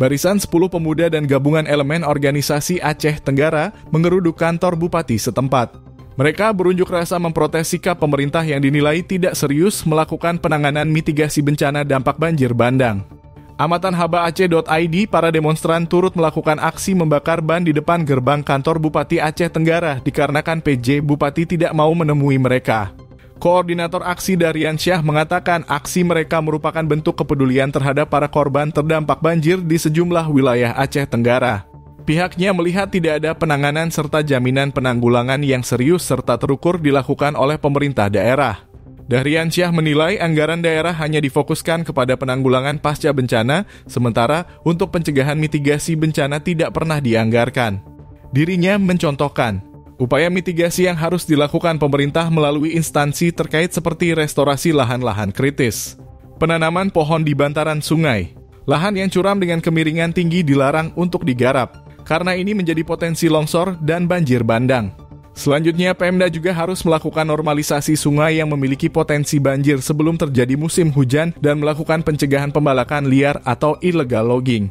Barisan 10 pemuda dan gabungan elemen organisasi Aceh Tenggara mengeruduk kantor bupati setempat. Mereka berunjuk rasa memprotes sikap pemerintah yang dinilai tidak serius melakukan penanganan mitigasi bencana dampak banjir bandang. Amatan habaaceh.id, para demonstran turut melakukan aksi membakar ban di depan gerbang kantor Bupati Aceh Tenggara dikarenakan PJ Bupati tidak mau menemui mereka. Koordinator aksi Darian Syah mengatakan aksi mereka merupakan bentuk kepedulian terhadap para korban terdampak banjir di sejumlah wilayah Aceh Tenggara. Pihaknya melihat tidak ada penanganan serta jaminan penanggulangan yang serius serta terukur dilakukan oleh pemerintah daerah. Darian Syah menilai anggaran daerah hanya difokuskan kepada penanggulangan pasca bencana, sementara untuk pencegahan mitigasi bencana tidak pernah dianggarkan. Dirinya mencontohkan, upaya mitigasi yang harus dilakukan pemerintah melalui instansi terkait seperti restorasi lahan-lahan kritis, penanaman pohon di bantaran sungai, lahan yang curam dengan kemiringan tinggi dilarang untuk digarap, karena ini menjadi potensi longsor dan banjir bandang. Selanjutnya, Pemda juga harus melakukan normalisasi sungai yang memiliki potensi banjir sebelum terjadi musim hujan dan melakukan pencegahan pembalakan liar atau illegal logging.